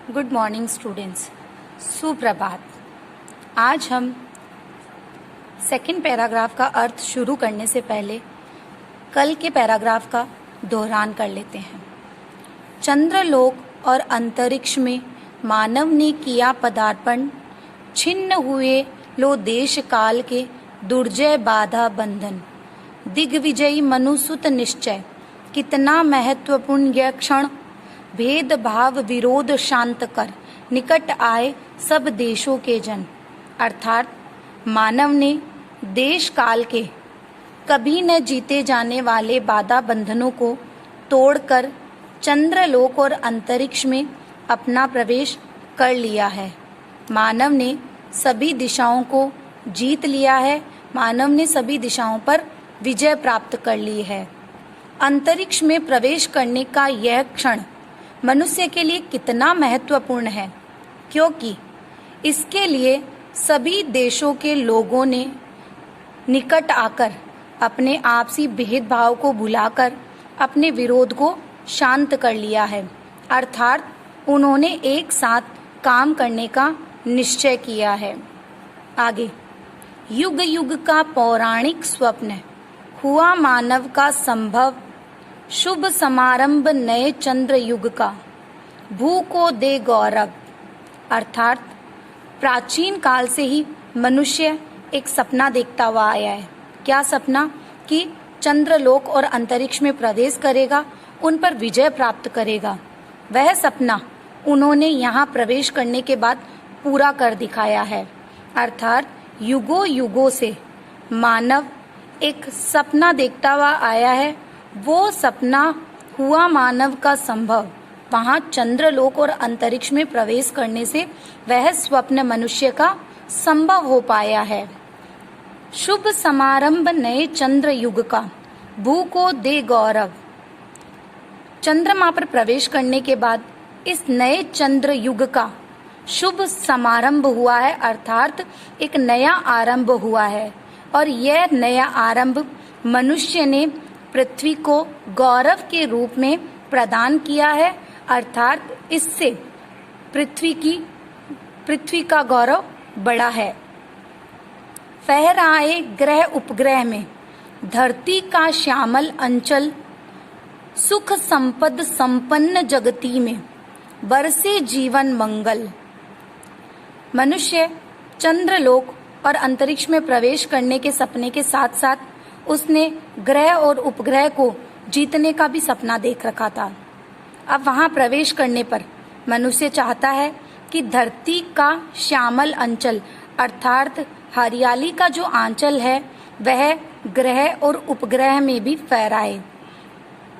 Good morning students, सुप्रभात। आज हम सेकंड पैराग्राफ का अर्थ शुरू करने से पहले कल के पैराग्राफ का दोहरान कर लेते हैं। चंद्रलोक और अंतरिक्ष में मानव ने किया पदार्पण, छिन्न हुए लो देश काल के दुर्जय बाधा बंधन, दिग्विजयी मनुसुत निश्चय, कितना महत्वपूर्ण यह क्षण, भेदभाव विरोध शांत कर, निकट आए सब देशों के जन। अर्थात मानव ने देश काल के कभी न जीते जाने वाले बाधा बंधनों को तोड़कर चंद्रलोक और अंतरिक्ष में अपना प्रवेश कर लिया है। मानव ने सभी दिशाओं को जीत लिया है। मानव ने सभी दिशाओं पर विजय प्राप्त कर ली है। अंतरिक्ष में प्रवेश करने का यह क्षण मनुष्य के लिए कितना महत्वपूर्ण है, क्योंकि इसके लिए सभी देशों के लोगों ने निकट आकर अपने आपसी भेदभाव को भुलाकर अपने विरोध को शांत कर लिया है। अर्थात उन्होंने एक साथ काम करने का निश्चय किया है। आगे, युग युग का पौराणिक स्वप्न हुआ मानव का संभव, शुभ समारंभ नए चंद्र युग का, भू को दे गौरव। अर्थात प्राचीन काल से ही मनुष्य एक सपना देखता हुआ आया है। क्या सपना? कि चंद्रलोक और अंतरिक्ष में प्रवेश करेगा, उन पर विजय प्राप्त करेगा। वह सपना उन्होंने यहाँ प्रवेश करने के बाद पूरा कर दिखाया है। अर्थात युगों युगों से मानव एक सपना देखता हुआ आया है। वो सपना हुआ मानव का संभव, वहाँ चंद्रलोक और अंतरिक्ष में प्रवेश करने से वह स्वप्न मनुष्य का संभव हो पाया है। शुभ समारंभ नए चंद्र युग का, भू को दे गौरव। चंद्रमा पर प्रवेश करने के बाद इस नए चंद्र युग का शुभ समारंभ हुआ है। अर्थात एक नया आरंभ हुआ है, और यह नया आरंभ मनुष्य ने पृथ्वी को गौरव के रूप में प्रदान किया है। अर्थात इससे पृथ्वी का गौरव बढ़ा है। फहराए ग्रह उपग्रह में धरती का श्यामल अंचल, सुख संपद संपन्न जगती में बरसे जीवन मंगल। मनुष्य चंद्रलोक और अंतरिक्ष में प्रवेश करने के सपने के साथ साथ उसने ग्रह और उपग्रह को जीतने का भी सपना देख रखा था। अब वहां प्रवेश करने पर मनुष्य चाहता है कि धरती का श्यामल अंचल अर्थात हरियाली का जो आंचल है वह ग्रह और उपग्रह में भी फहराए।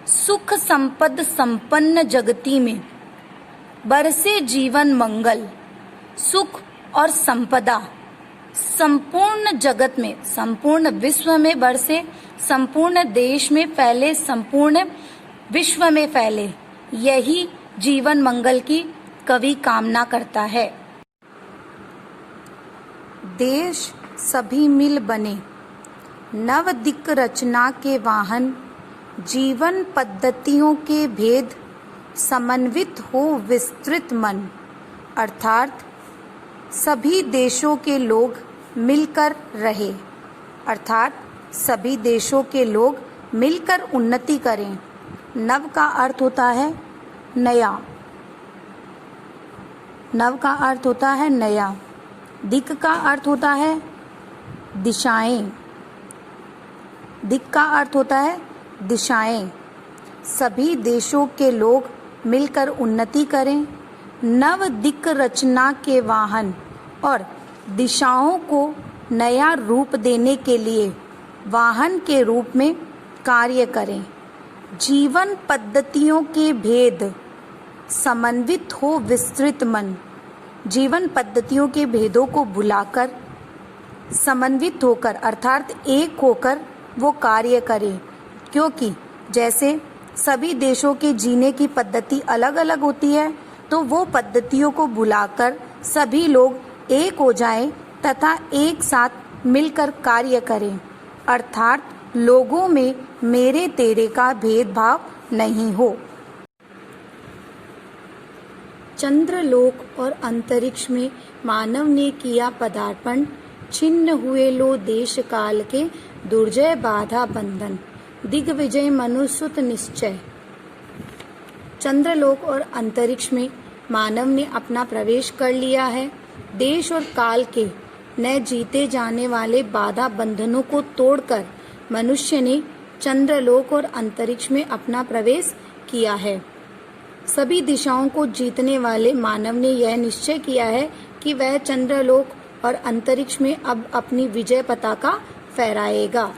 सुख संपद संपन्न जगती में बरसे जीवन मंगल, सुख और संपदा संपूर्ण जगत में, संपूर्ण विश्व में बरसे, संपूर्ण देश में फैले, संपूर्ण विश्व में फैले। यही जीवन मंगल की कवि कामना करता है। देश सभी मिल बने, नव दिक् रचना के वाहन, जीवन पद्धतियों के भेद, समन्वित हो विस्तृत मन। अर्थात सभी देशों के लोग मिलकर रहे। अर्थात सभी देशों के लोग मिलकर उन्नति करें। नव का अर्थ होता है नया। नव का अर्थ होता है नया। दिक् का अर्थ होता है दिशाएं। दिक् का अर्थ होता है दिशाएं। सभी देशों के लोग मिलकर उन्नति करें। नव दिक् रचना के वाहन और दिशाओं को नया रूप देने के लिए वाहन के रूप में कार्य करें। जीवन पद्धतियों के भेद, समन्वित हो विस्तृत मन। जीवन पद्धतियों के भेदों को भुलाकर समन्वित होकर अर्थात एक होकर वो कार्य करें, क्योंकि जैसे सभी देशों के जीने की पद्धति अलग अलग होती है, तो वो पद्धतियों को भुलाकर सभी लोग एक हो जाएं तथा एक साथ मिलकर कार्य करें। अर्थात लोगों में मेरे तेरे का भेदभाव नहीं हो। चंद्रलोक और अंतरिक्ष में मानव ने किया पदार्पण, छिन्न हुए लो देश काल के, दुर्जय बाधा बंधन, दिग्विजय मनुसुत निश्चय। चंद्रलोक और अंतरिक्ष में मानव ने अपना प्रवेश कर लिया है। देश और काल के न जीते जाने वाले बाधा बंधनों को तोड़कर मनुष्य ने चंद्रलोक और अंतरिक्ष में अपना प्रवेश किया है। सभी दिशाओं को जीतने वाले मानव ने यह निश्चय किया है कि वह चंद्रलोक और अंतरिक्ष में अब अपनी विजय पताका फहराएगा।